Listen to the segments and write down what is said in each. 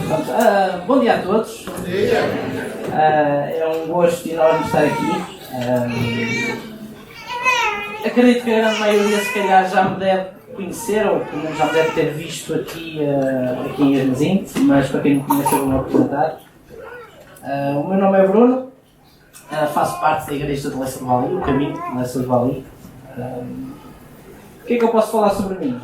Pronto, bom dia a todos. Bom dia. É um gosto enorme estar aqui. Acredito que a grande maioria se calhar já me deve conhecer, ou pelo menos já me deve ter visto aqui em Hermesim, mas para quem não conhece eu vou-me apresentar. O meu nome é Bruno, faço parte da Igreja de Lessa do Vali, o Caminho de Lessa do Vali. O que é que eu posso falar sobre mim?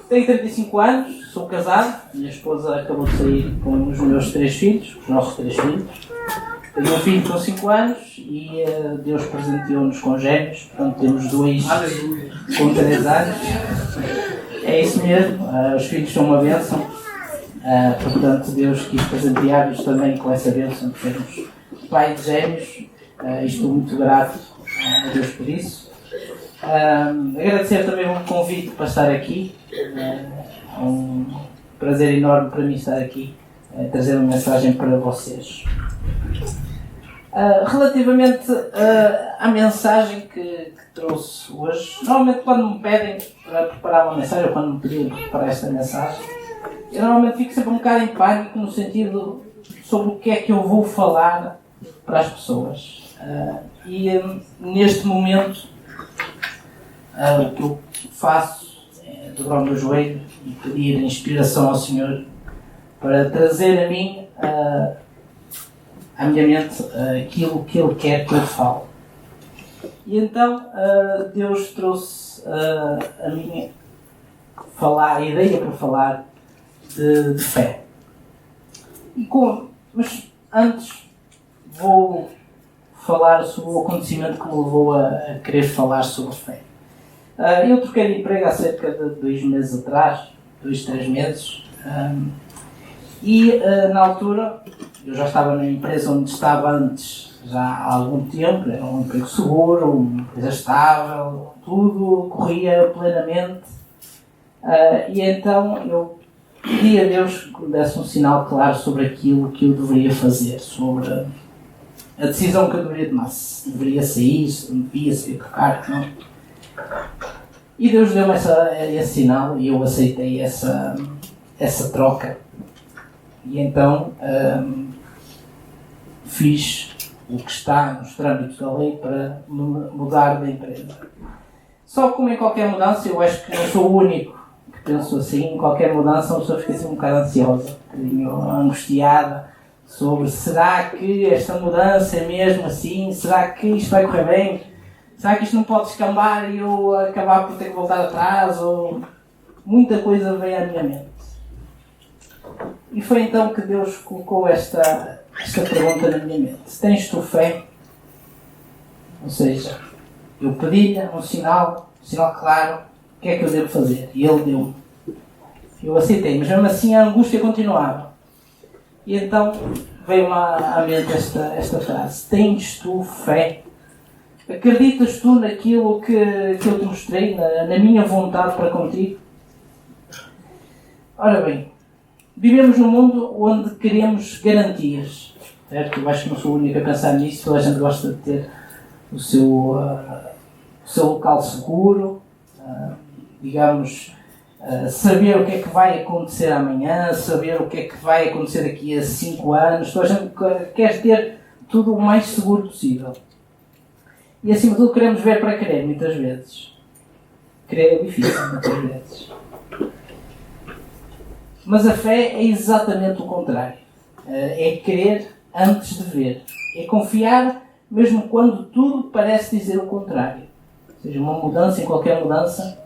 Tenho 35 anos, sou casado, minha esposa acabou de sair com os meus 3 filhos, os nossos 3 filhos. Tenho um filho com 5 anos e Deus presenteou-nos com gêmeos, portanto temos 2 com 3 anos. É isso mesmo, os filhos são uma bênção, portanto Deus quis presentear-nos também com essa bênção de termos pai de gêmeos, e estou muito grato a Deus por isso. Agradecer também o convite para estar aqui, é um prazer enorme para mim estar aqui, trazer uma mensagem para vocês. Relativamente à mensagem que trouxe hoje, normalmente quando me pedem para preparar uma mensagem, ou quando me pediram para preparar esta mensagem, eu normalmente fico sempre um bocado em pânico no sentido sobre o que é que eu vou falar para as pessoas. E neste momento o que eu faço é dobrar o meu joelho e pedir inspiração ao Senhor para trazer a mim, à minha mente, aquilo que Ele quer que eu fale. E então Deus trouxe a minha a ideia para falar de fé. Mas antes vou falar sobre o acontecimento que me levou a querer falar sobre fé. Eu troquei de emprego há cerca de 2 meses atrás, 2, 3 meses, e na altura eu já estava na empresa onde estava antes já há algum tempo, era um emprego seguro, uma empresa estável, tudo corria plenamente, e então eu pedi a Deus que me desse um sinal claro sobre aquilo que eu deveria fazer, sobre a decisão que eu deveria tomar, se deveria sair, se devia sair trocar, não. E Deus deu-me esse sinal e eu aceitei essa troca. E então fiz o que está nos trâmites da lei para mudar da empresa. Só que como em qualquer mudança, eu acho que não sou o único que penso assim, em qualquer mudança uma pessoa fica assim um bocado ansiosa, um bocadinho angustiada sobre será que esta mudança é mesmo assim? Será que isto vai correr bem? Será que isto não pode descambar e eu acabar por ter que voltar atrás? Ou muita coisa veio à minha mente. E foi então que Deus colocou esta pergunta na minha mente. Se tens tu fé? Ou seja, eu pedi-lhe um sinal claro, o que é que eu devo fazer? E Ele deu-me. Eu aceitei, mas mesmo assim a angústia continuava. E então veio-me à mente esta frase. Tens tu fé? Acreditas tu naquilo que eu te mostrei, na minha vontade para contigo? Ora bem, vivemos num mundo onde queremos garantias, certo? Eu acho que não sou o único a pensar nisso, toda a gente gosta de ter o seu local seguro, saber o que é que vai acontecer amanhã, saber o que é que vai acontecer daqui a 5 anos, toda a gente quer ter tudo o mais seguro possível. E acima de tudo queremos ver para crer, muitas vezes. Crer é difícil, muitas vezes. Mas a fé é exatamente o contrário. É crer antes de ver. É confiar mesmo quando tudo parece dizer o contrário. Ou seja, uma mudança, em qualquer mudança,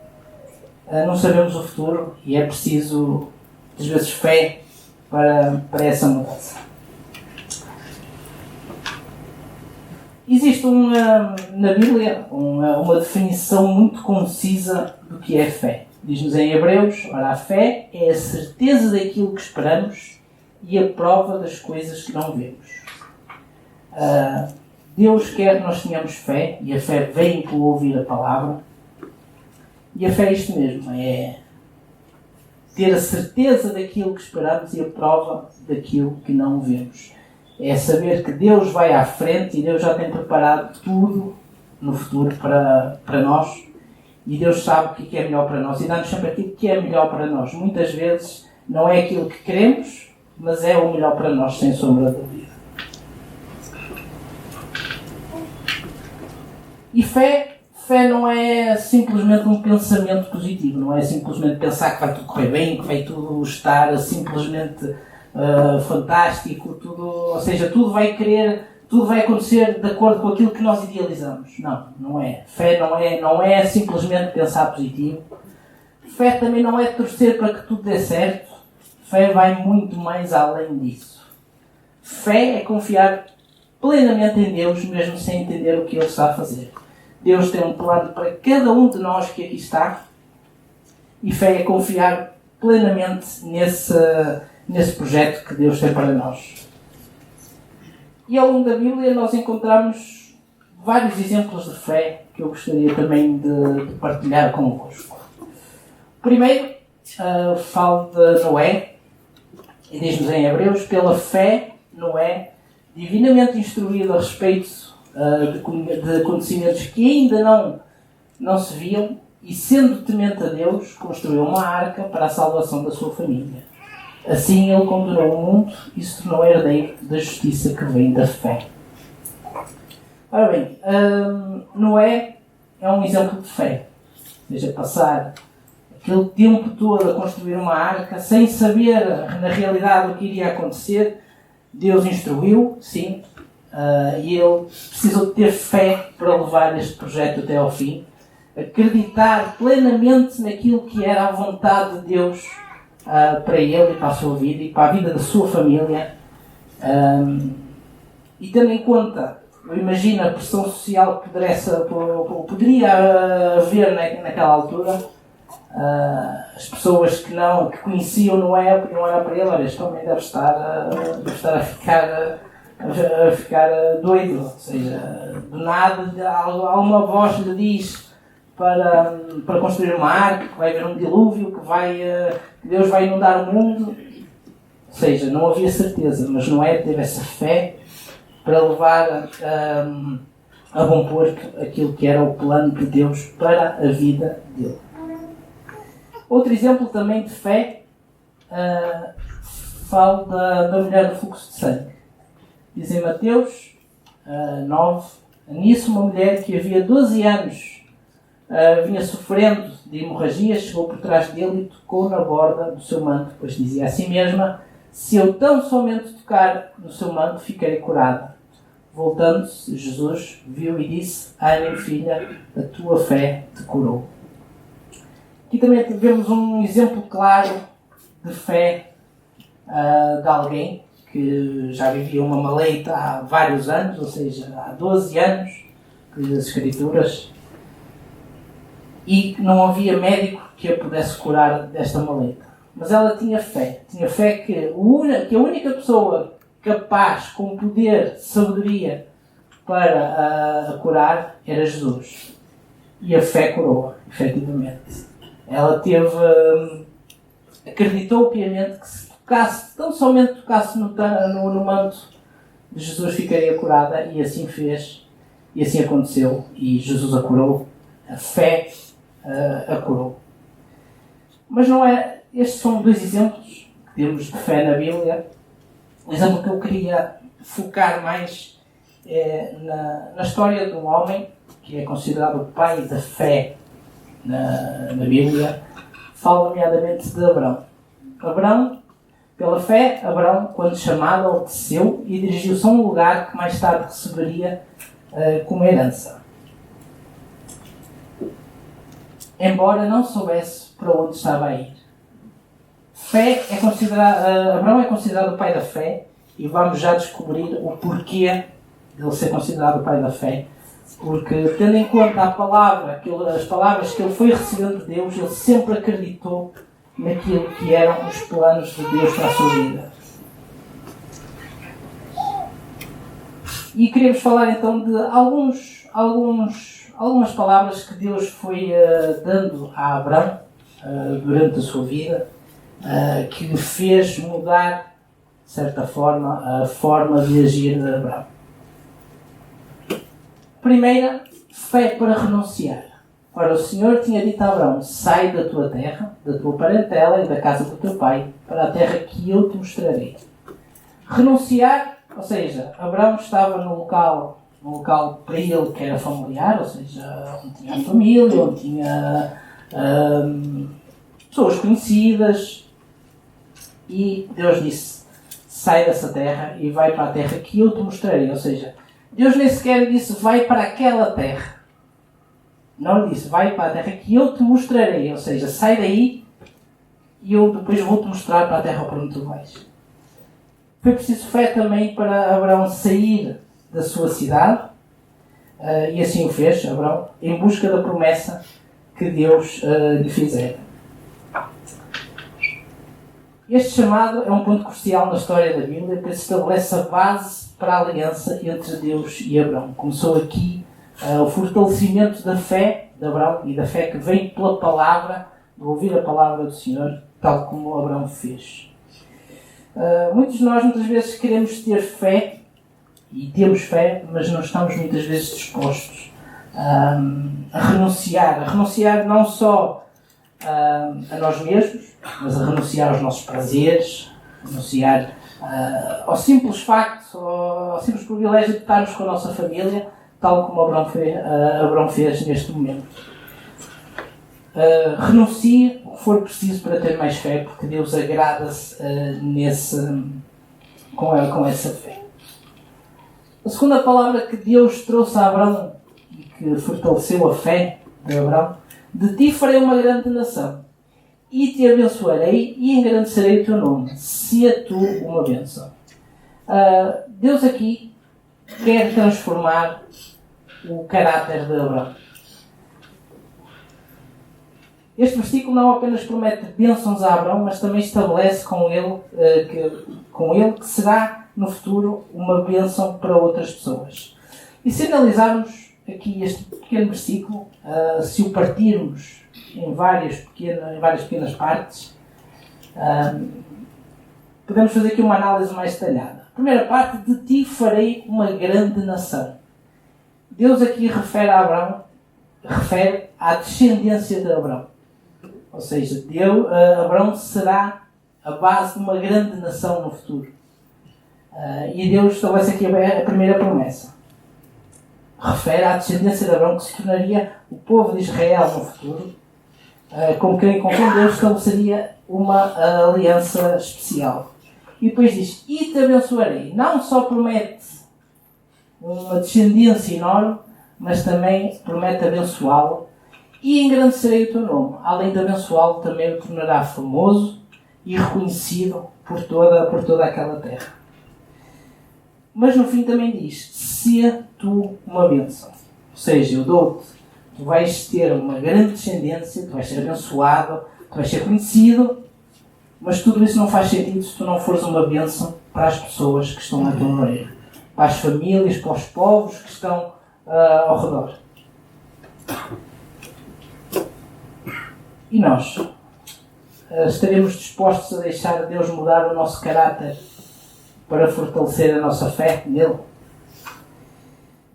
não sabemos o futuro e é preciso, às vezes, fé para essa mudança. Existe na Bíblia uma definição muito concisa do que é fé. Diz-nos em Hebreus, ora, a fé é a certeza daquilo que esperamos e a prova das coisas que não vemos. Deus quer que nós tenhamos fé, e a fé vem por ouvir a palavra. E a fé é isto mesmo, é ter a certeza daquilo que esperamos e a prova daquilo que não vemos. É saber que Deus vai à frente e Deus já tem preparado tudo no futuro para nós. E Deus sabe o que é melhor para nós e dá-nos sempre aquilo que é melhor para nós. Muitas vezes não é aquilo que queremos, mas é o melhor para nós, sem sombra de dúvida. E fé não é simplesmente um pensamento positivo, não é simplesmente pensar que vai tudo correr bem, que vai tudo estar simplesmente fantástico, ou seja, tudo vai acontecer de acordo com aquilo que nós idealizamos. Não é. Fé não é simplesmente pensar positivo. Fé também não é torcer para que tudo dê certo. Fé vai muito mais além disso. Fé é confiar plenamente em Deus, mesmo sem entender o que Ele está a fazer. Deus tem um plano para cada um de nós que aqui está, e fé é confiar plenamente nesse projeto que Deus tem para nós. E ao longo da Bíblia nós encontramos vários exemplos de fé que eu gostaria também de partilhar convosco. Primeiro, falo de Noé, e diz-nos em Hebreus: pela fé, Noé, divinamente instruído a respeito de acontecimentos que ainda não se viam, e sendo temente a Deus, construiu uma arca para a salvação da sua família. Assim ele condenou o mundo e se tornou herdeiro da justiça que vem da fé. Ora bem, Noé é um exemplo de fé. Ou seja, passar aquele tempo todo a construir uma arca sem saber na realidade o que iria acontecer. Deus instruiu, sim, e ele precisou de ter fé para levar este projeto até ao fim, acreditar plenamente naquilo que era a vontade de Deus para ele e para a sua vida e para a vida da sua família, e tendo em conta, imagina a pressão social que poderia haver naquela altura. As pessoas que conheciam Noé podiam olhar para ele: olha, este homem deve estar a ficar doido. Ou seja, do nada alguma voz lhe diz para construir uma arca, que vai haver um dilúvio, que Deus vai inundar o mundo. Ou seja, não havia certeza, mas Noé teve essa fé para levar a bom porto aquilo que era o plano de Deus para a vida dele. Outro exemplo também de fé, falo da mulher do fluxo de sangue. Diz em Mateus 9, nisso uma mulher que havia 12 anos vinha sofrendo de hemorragia, chegou por trás dele e tocou na borda do seu manto, pois dizia a si mesma: se eu tão somente tocar no seu manto, ficarei curada. Voltando-se, Jesus viu e disse: Ana, filha, a tua fé te curou. Aqui também vemos um exemplo claro de fé de alguém que já vivia uma maleita há vários anos, ou seja, há 12 anos, que diz as Escrituras, e não havia médico que a pudesse curar desta maleita. Mas ela tinha fé que a única pessoa capaz, com poder, sabedoria para a curar, era Jesus. E a fé curou-a, efetivamente. Ela acreditou piamente que se tão somente tocasse no manto de Jesus, ficaria curada, e assim fez, e assim aconteceu, e Jesus a curou, a fé a curou. Mas não é, estes são dois exemplos que temos de fé na Bíblia. O exemplo que eu queria focar mais é na história de um homem que é considerado o pai da fé na Bíblia. Falo nomeadamente de Abraão. Pela fé, Abraão, quando chamado, obedeceu e dirigiu-se a um lugar que mais tarde receberia como herança, embora não soubesse para onde estava a ir. Abraão é considerado o pai da fé, e vamos já descobrir o porquê de ele ser considerado o pai da fé. Porque, tendo em conta as palavras que ele foi recebendo de Deus, ele sempre acreditou naquilo que eram os planos de Deus para a sua vida. E queremos falar então de algumas palavras que Deus foi dando a Abraão durante a sua vida, que lhe fez mudar, de certa forma, a forma de agir de Abraão. Primeira, fé para renunciar. Ora, o Senhor tinha dito a Abraão: sai da tua terra, da tua parentela e da casa do teu pai, para a terra que eu te mostrarei. Renunciar, ou seja, Abraão estava num local para ele que era familiar, ou seja, onde tinha a família, onde tinha pessoas conhecidas, e Deus disse: sai dessa terra e vai para a terra que eu te mostrarei. Ou seja, Deus nem sequer disse vai para aquela terra. Não lhe disse vai para a terra que eu te mostrarei. Ou seja, sai daí e eu depois vou-te mostrar para a terra para onde tu vais. Foi preciso fé também para Abraão sair da sua cidade, e assim o fez, Abraão, em busca da promessa que Deus lhe fizera. Este chamado é um ponto crucial na história da Bíblia, porque estabelece a base para a aliança entre Deus e Abraão. Começou aqui o fortalecimento da fé de Abraão e da fé que vem pela palavra, de ouvir a palavra do Senhor, tal como Abraão fez. Muitos de nós muitas vezes queremos ter fé, e temos fé, mas não estamos muitas vezes dispostos a renunciar não só a nós mesmos, mas a renunciar aos nossos prazeres, renunciar ao simples facto, ao simples privilégio de estarmos com a nossa família, tal como Abraão fez neste momento. Renuncie o que for preciso para ter mais fé, porque Deus agrada-se com essa fé. A segunda palavra que Deus trouxe a Abraão e que fortaleceu a fé de Abraão: de ti farei uma grande nação, e te abençoarei e engrandecerei o teu nome, se a tu uma bênção. Deus aqui quer transformar o caráter de Abraão. Este versículo não apenas promete bênçãos a Abraão, mas também estabelece com ele que será no futuro uma bênção para outras pessoas. E se analisarmos aqui este pequeno versículo, se o partirmos em várias pequenas partes, podemos fazer aqui uma análise mais detalhada. A primeira parte: de ti farei uma grande nação. Deus aqui refere à descendência de Abraão. Ou seja, Abraão será a base de uma grande nação no futuro. E Deus estabelece aqui a primeira promessa. Refere à descendência de Abraão, que se tornaria o povo de Israel no futuro, com quem Deus estabeleceria uma aliança especial. E depois diz: e te abençoarei. Não só promete uma descendência enorme, mas também promete abençoá-lo. E engrandecerei o teu nome. Além de abençoá-lo, também o tornará famoso e reconhecido por toda aquela terra. Mas no fim também diz: se tu uma bênção. Ou seja, eu dou-te, tu vais ter uma grande descendência, tu vais ser abençoado, tu vais ser conhecido, mas tudo isso não faz sentido se tu não fores uma bênção para as pessoas que estão à tua maneira, para as famílias, para os povos que estão ao redor. E nós estaremos dispostos a deixar Deus mudar o nosso caráter para fortalecer a nossa fé nele?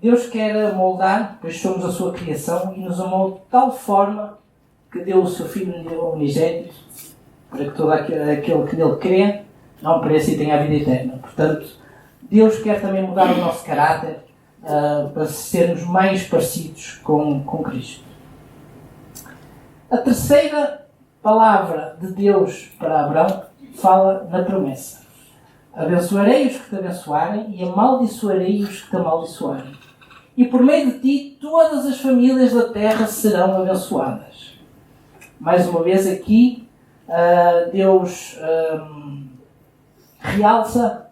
Deus quer moldar, pois somos a sua criação, e nos amou de tal forma que deu o seu Filho unigênito para que todo aquele que nele crê não pereça e tenha a vida eterna. Portanto, Deus quer também mudar o nosso caráter para sermos mais parecidos com Cristo. A terceira palavra de Deus para Abraão fala na promessa: abençoarei os que te abençoarem e amaldiçoarei os que te amaldiçoarem. E por meio de ti todas as famílias da terra serão abençoadas. Mais uma vez aqui Deus realça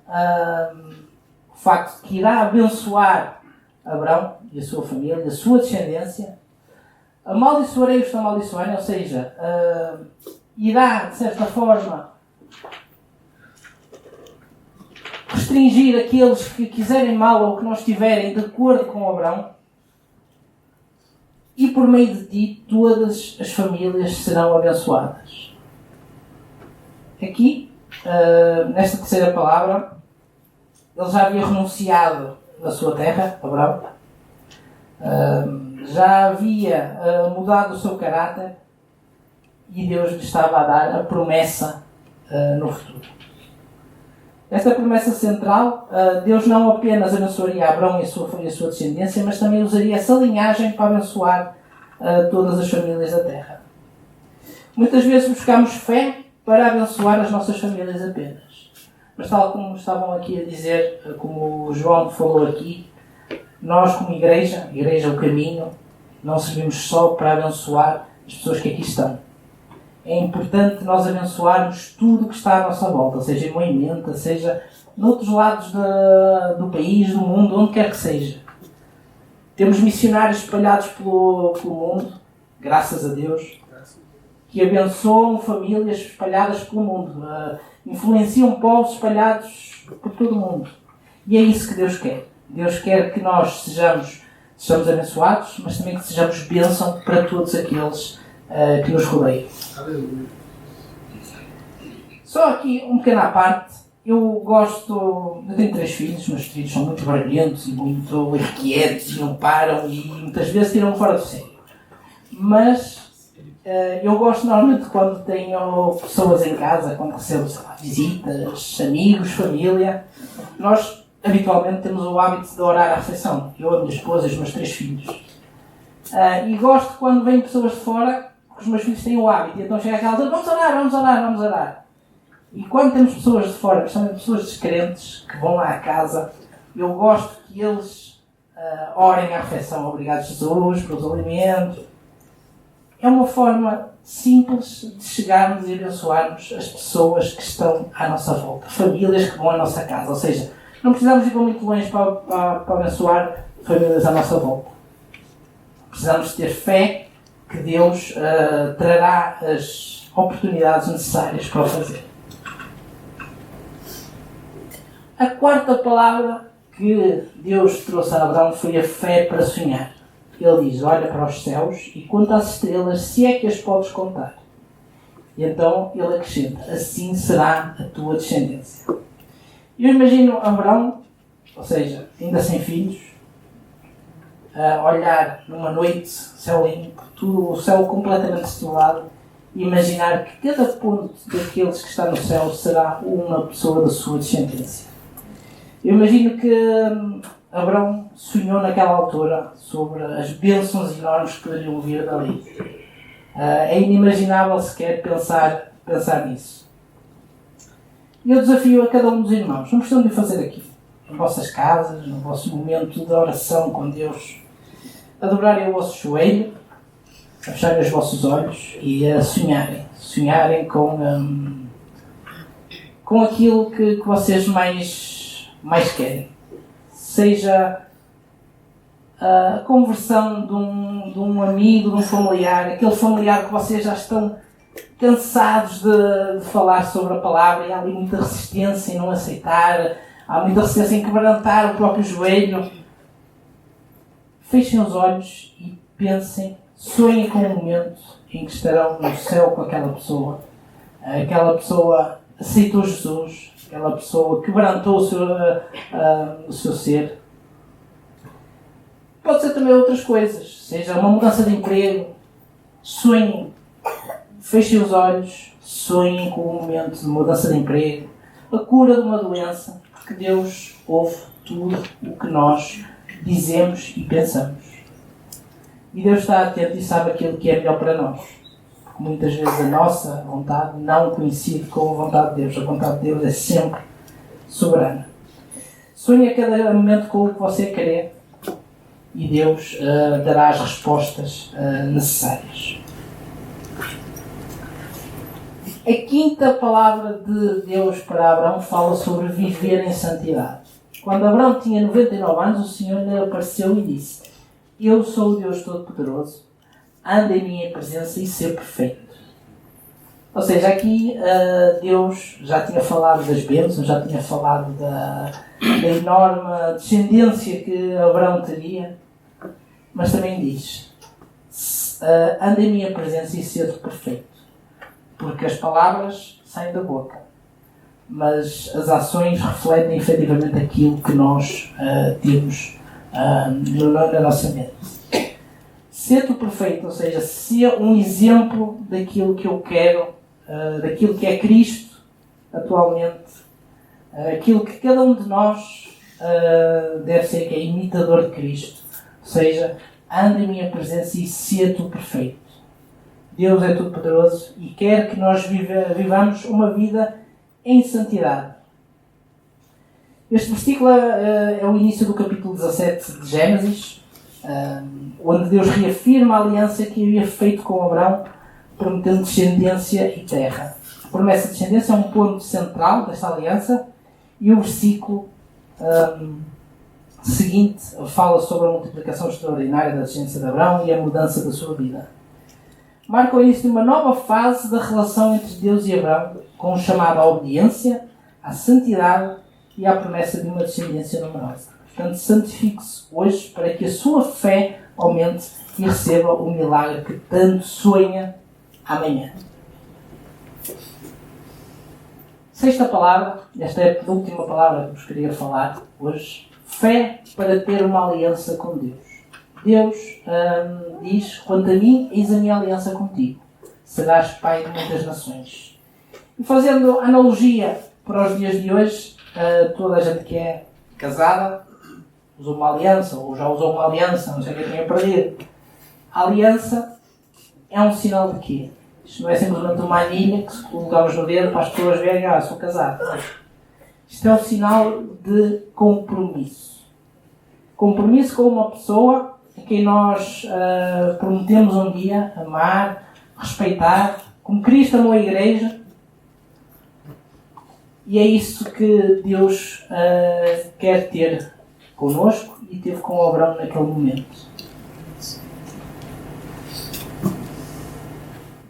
o facto de que irá abençoar Abraão e a sua família, a sua descendência. Amaldiçoarei os que te amaldiçoarem, ou seja, irá, de certa forma, restringir aqueles que quiserem mal ou que não estiverem de acordo com Abraão. E por meio de ti todas as famílias serão abençoadas. Aqui, nesta terceira palavra, ele já havia renunciado da sua terra, Abraão. Já havia mudado o seu caráter e Deus lhe estava a dar a promessa no futuro. Esta promessa central, Deus não apenas abençoaria Abrão e a sua descendência, mas também usaria essa linhagem para abençoar todas as famílias da terra. Muitas vezes buscamos fé para abençoar as nossas famílias apenas. Mas tal como estavam aqui a dizer, como o João falou aqui, nós como igreja o caminho, não servimos só para abençoar as pessoas que aqui estão. É importante nós abençoarmos tudo o que está à nossa volta, seja em Moimenta, seja noutros lados do país, do mundo, onde quer que seja. Temos missionários espalhados pelo mundo, graças a Deus, que abençoam famílias espalhadas pelo mundo, influenciam povos espalhados por todo o mundo. E é isso que Deus quer. Deus quer que nós sejamos abençoados, mas também que sejamos bênção para todos aqueles que nos rodeiam. Só aqui, um pequeno à parte. Eu tenho 3 filhos, os meus filhos são muito barulhentos e muito inquietos e não param e muitas vezes tiram-me fora do sério. Mas eu gosto normalmente quando tenho pessoas em casa, quando recebo visitas, amigos, família. Nós habitualmente temos o hábito de orar à refeição. Eu, a minha esposa e os meus 3 filhos. E gosto quando vêm pessoas de fora, porque os meus filhos têm o hábito. E então chega aquela altura, vamos orar. E quando temos pessoas de fora, principalmente pessoas descrentes, que vão lá à casa, eu gosto que eles orem à refeição. Obrigado, Jesus, pelos alimentos. É uma forma simples de chegarmos e abençoarmos as pessoas que estão à nossa volta. Famílias que vão à nossa casa. Ou seja, não precisamos ir para muito longe para abençoar famílias à nossa volta. Precisamos ter fé que Deus trará as oportunidades necessárias para o fazer. A quarta palavra que Deus trouxe a Abraão foi a fé para sonhar. Ele diz, olha para os céus e conta as estrelas, se é que as podes contar. E então ele acrescenta, assim será a tua descendência. Eu imagino Abraão, ou seja, ainda sem filhos, a olhar numa noite, céu limpo, tudo, o céu completamente estrelado, e imaginar que cada ponto daqueles que está no céu será uma pessoa da sua descendência. Eu imagino que Abraão sonhou naquela altura sobre as bênçãos enormes que poderiam vir dali. É inimaginável sequer pensar nisso. E eu desafio a cada um dos irmãos, não precisam de fazer aqui, em vossas casas, no vosso momento de oração com Deus, a dobrarem o vosso joelho, a fecharem os vossos olhos e a sonharem com aquilo que vocês mais querem. Seja a conversão de um amigo, de um familiar, aquele familiar que vocês já estão cansados de falar sobre a palavra e há ali muita resistência em não aceitar, há muita resistência em quebrantar o próprio joelho. Fechem os olhos e pensem, sonhem com o momento em que estarão no céu com aquela pessoa. Aquela pessoa aceitou Jesus, aquela pessoa quebrantou o seu ser. Pode ser também outras coisas, seja uma mudança de emprego. Sonhem, fechem os olhos, sonhem com o momento de mudança de emprego, a cura de uma doença, porque Deus ouve tudo o que nós dizemos e pensamos. E Deus está atento e sabe aquilo que é melhor para nós. Porque muitas vezes a nossa vontade não coincide com a vontade de Deus. A vontade de Deus é sempre soberana. Sonhe a cada momento com o que você querer e Deus dará as respostas necessárias. A quinta palavra de Deus para Abraão fala sobre viver em santidade. Quando Abraão tinha 99 anos, o Senhor lhe apareceu e disse: Eu sou o Deus Todo-Poderoso, anda em minha presença e ser perfeito. Ou seja, aqui Deus já tinha falado das bênçãos, já tinha falado da enorme descendência que Abraão teria, mas também diz: anda em minha presença e ser perfeito. Porque as palavras saem da boca, mas as ações refletem efetivamente aquilo que nós temos na nossa mente. Ser tu perfeito, ou seja, ser um exemplo daquilo que eu quero, daquilo que é Cristo atualmente aquilo que cada um de nós deve ser, que é imitador de Cristo. Ou seja, anda em minha presença e seja tu perfeito. Deus é todo poderoso e quer que nós vivamos uma vida em santidade. Este versículo é o início do capítulo 17 de Gênesis, onde Deus reafirma a aliança que havia feito com Abraão, prometendo descendência e terra. A promessa de descendência é um ponto central desta aliança e o versículo seguinte fala sobre a multiplicação extraordinária da descendência de Abraão e a mudança da sua vida. Marca o início de uma nova fase da relação entre Deus e Abraão, com o chamado à obediência, à santidade e à promessa de uma descendência numerosa. Portanto, santifique-se hoje para que a sua fé aumente e receba o milagre que tanto sonha amanhã. Sexta palavra, esta é a última palavra que vos queria falar hoje. Fé para ter uma aliança com Deus. Deus diz, quanto a mim, eis a minha aliança contigo. Serás pai de muitas nações. E fazendo analogia para os dias de hoje, toda a gente que é casada usou uma aliança, ou já usou uma aliança, não sei quem tinha perdido. A aliança é um sinal de quê? Isto não é simplesmente uma anilha que se colocamos no dedo para as pessoas verem, sou casado. Isto é um sinal de compromisso. Compromisso com uma pessoa a quem nós prometemos um dia amar, respeitar, como Cristo amou a Igreja. E é isso que Deus quer ter connosco e teve com Abraão naquele momento.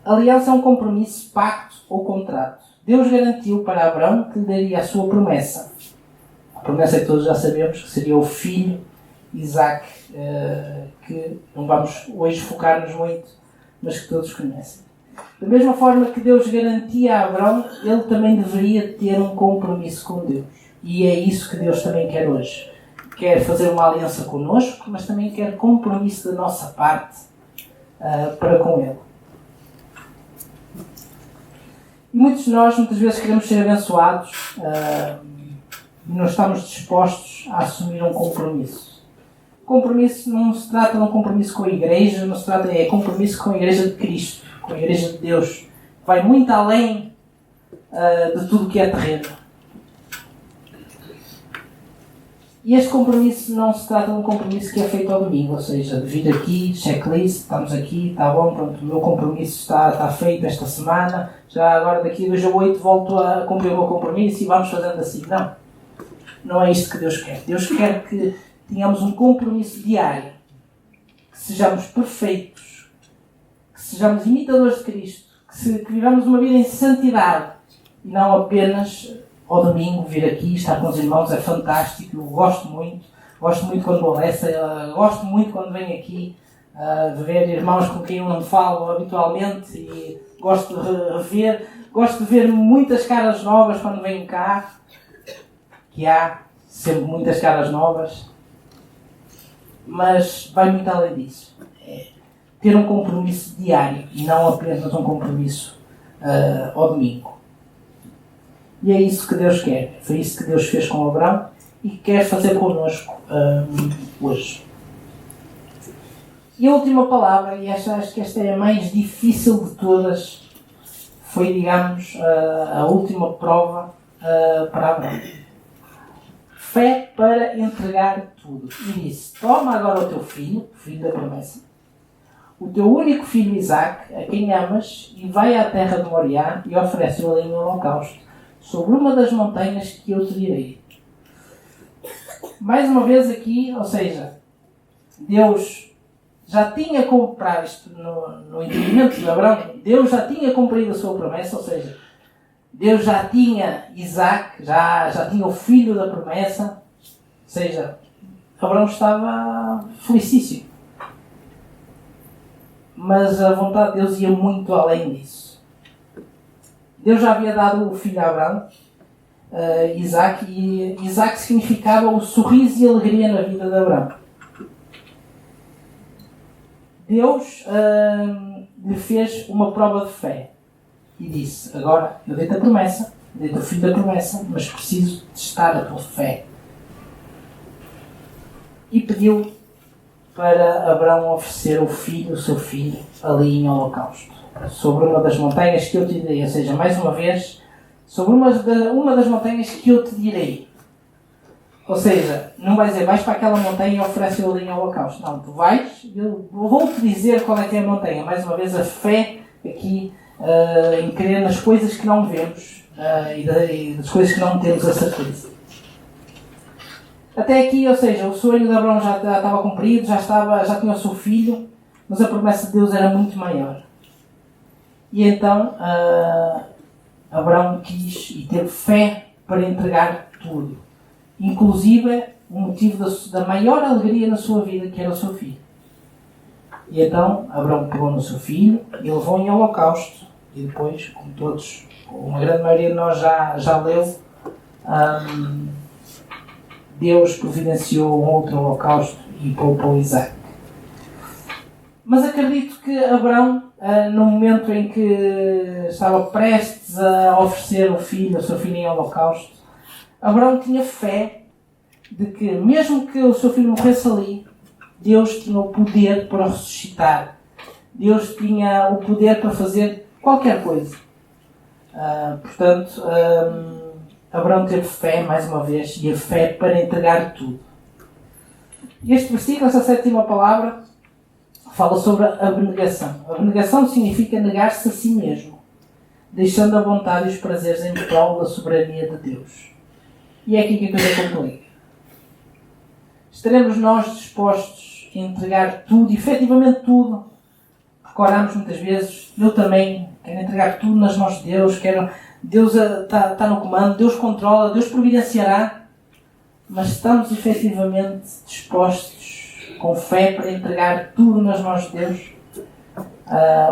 A aliança é um compromisso, pacto ou contrato. Deus garantiu para Abraão que lhe daria a sua promessa. A promessa que todos já sabemos, que seria o filho Isaac, que não vamos hoje focar-nos muito, mas que todos conhecem. Da mesma forma que Deus garantia a Abraão, ele também deveria ter um compromisso com Deus. E é isso que Deus também quer hoje. Quer fazer uma aliança connosco, mas também quer compromisso da nossa parte para com Ele. E muitos de nós, muitas vezes, queremos ser abençoados e não estamos dispostos a assumir um compromisso. Compromisso não se trata de um compromisso com a Igreja, não se trata de compromisso com a Igreja de Cristo, com a Igreja de Deus. Vai muito além de tudo o que é terreno. E este compromisso não se trata de um compromisso que é feito ao domingo, ou seja, de vir aqui, checklist, estamos aqui, está bom, pronto, o meu compromisso está feito esta semana, já agora daqui 2 a 8 volto a cumprir o meu compromisso e vamos fazendo assim. Não, não é isto que Deus quer. Deus quer que tenhamos um compromisso diário, que sejamos perfeitos, que sejamos imitadores de Cristo, que vivamos uma vida em santidade e não apenas ao domingo vir aqui, estar com os irmãos, é fantástico, eu gosto muito quando vou dessa, gosto muito quando venho aqui de ver irmãos com quem eu não falo habitualmente e gosto de rever, gosto de ver muitas caras novas quando venho cá, que há sempre muitas caras novas, mas vai muito além disso. É ter um compromisso diário e não apenas um compromisso ao domingo. E é isso que Deus quer. Foi isso que Deus fez com Abraão e quer fazer connosco hoje. E a última palavra, e acho que esta é a mais difícil de todas, foi, digamos, a última prova para Abraão. Fé para entregar tudo. E disse, toma agora o teu filho, o filho da promessa, o teu único filho Isaac, a quem amas, e vai à terra de Moriá e oferece-o ali no holocausto, sobre uma das montanhas que eu te direi. Mais uma vez aqui, ou seja, Deus já tinha comprado isto no entendimento de Abraão, Deus já tinha cumprido a sua promessa, ou seja, Deus já tinha Isaac, já tinha o filho da promessa, ou seja, Abraão estava felicíssimo. Mas a vontade de Deus ia muito além disso. Deus já havia dado o filho a Abraão, Isaac, e Isaac significava o sorriso e a alegria na vida de Abraão. Deus lhe fez uma prova de fé e disse, agora eu dei-te a promessa, dei-te o filho da promessa, mas preciso testar a tua fé. E pediu para Abraão oferecer o seu filho, ali em holocausto, sobre uma das montanhas que eu te direi. Ou seja, mais uma vez, sobre uma das montanhas que eu te direi. Ou seja, não vais dizer, vais para aquela montanha e oferece-o ali em holocausto. Não, tu vais, eu vou-te dizer qual é que é a montanha. Mais uma vez, a fé aqui em crer nas coisas que não vemos e das coisas que não temos a certeza. Até aqui, ou seja, o sonho de Abraão já estava cumprido, já tinha o seu filho, mas a promessa de Deus era muito maior. E então, Abraão quis e teve fé para entregar tudo. Inclusive, o motivo da maior alegria na sua vida, que era o seu filho. E então, Abraão pegou no seu filho e levou em holocausto. E depois, como todos, uma grande maioria de nós já leu, Deus providenciou um outro holocausto e poupou Isaac. Mas acredito que Abraão, no momento em que estava prestes a oferecer o seu filho em holocausto, Abraão tinha fé de que, mesmo que o seu filho morresse ali, Deus tinha o poder para ressuscitar. Deus tinha o poder para fazer qualquer coisa. Portanto, Abraão teve fé, mais uma vez, e a fé para entregar tudo. Este versículo, essa sétima palavra, fala sobre a abnegação. A abnegação significa negar-se a si mesmo, deixando a vontade e os prazeres em prol da soberania de Deus. E é aqui que a coisa complica. Estaremos nós dispostos a entregar tudo, efetivamente tudo, porque oramos muitas vezes, eu também quero entregar tudo nas mãos de Deus, Deus está no comando, Deus controla, Deus providenciará, mas estamos efetivamente dispostos, com fé, para entregar tudo nas mãos de Deus?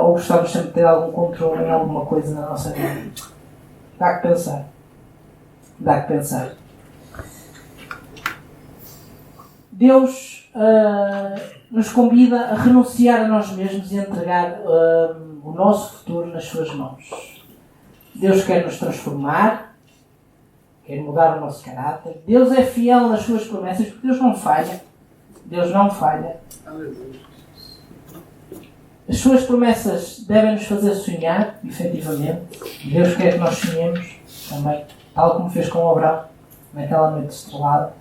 Ou gostamos sempre de ter algum controle em alguma coisa na nossa vida? Dá que pensar. Deus nos convida a renunciar a nós mesmos e a entregar o nosso futuro nas suas mãos. Deus quer nos transformar, quer mudar o nosso caráter. Deus é fiel nas suas promessas, porque Deus não falha. As suas promessas devem nos fazer sonhar, efetivamente. Deus quer que nós sonhemos também, tal como fez com Abraão, naquela noite estrelada.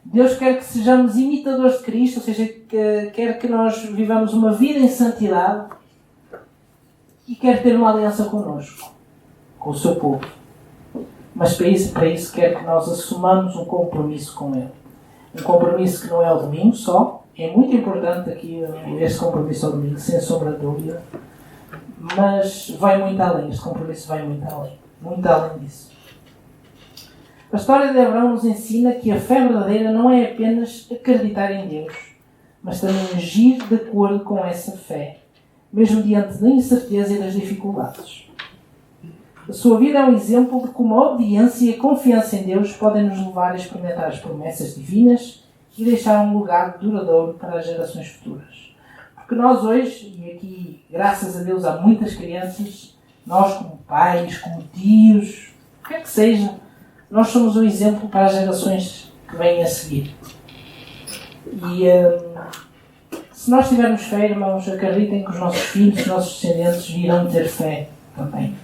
Deus quer que sejamos imitadores de Cristo, ou seja, quer que nós vivamos uma vida em santidade e quer ter uma aliança connosco, com o seu povo. Mas para isso quer que nós assumamos um compromisso com Ele. Um compromisso que não é o domingo só. É muito importante aqui este compromisso ao domingo, sem sombra de dúvida. Mas vai muito além. Este compromisso vai muito além. Muito além disso. A história de Abraão nos ensina que a fé verdadeira não é apenas acreditar em Deus, mas também agir de acordo com essa fé, mesmo diante da incerteza e das dificuldades. A sua vida é um exemplo de como a obediência e a confiança em Deus podem nos levar a experimentar as promessas divinas e deixar um legado duradouro para as gerações futuras. Porque nós hoje, e aqui, graças a Deus, há muitas crianças, nós como pais, como tios, o que é que seja, nós somos um exemplo para as gerações que vêm a seguir. E se nós tivermos fé, irmãos, acreditem que os nossos filhos, os nossos descendentes virão ter fé também.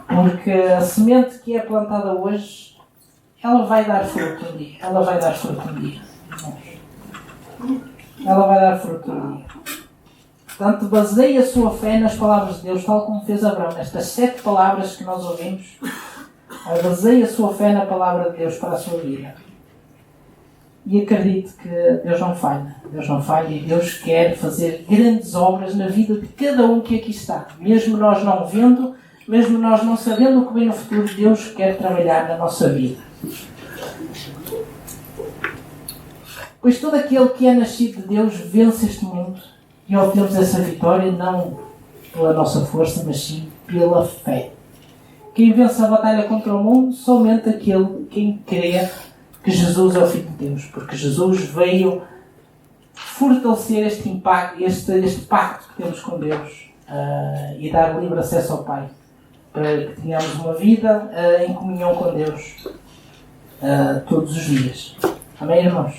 Porque a semente que é plantada hoje, ela vai dar fruto um dia. Ela vai dar fruto um dia. Portanto, baseie a sua fé nas palavras de Deus, tal como fez Abraão. Estas 7 palavras que nós ouvimos, baseie a sua fé na palavra de Deus para a sua vida. E acredite que Deus não falha. Deus não falha e Deus quer fazer grandes obras na vida de cada um que aqui está. Mesmo nós não vendo, mesmo nós não sabendo o que vem no futuro, Deus quer trabalhar na nossa vida. Pois todo aquele que é nascido de Deus vence este mundo e obtemos essa vitória não pela nossa força, mas sim pela fé. Quem vence a batalha contra o mundo, somente quem crê que Jesus é o Filho de Deus, porque Jesus veio fortalecer este impacto, este pacto que temos com Deus e dar livre acesso ao Pai. para que tenhamos uma vida em comunhão com Deus todos os dias. Amém, irmãos?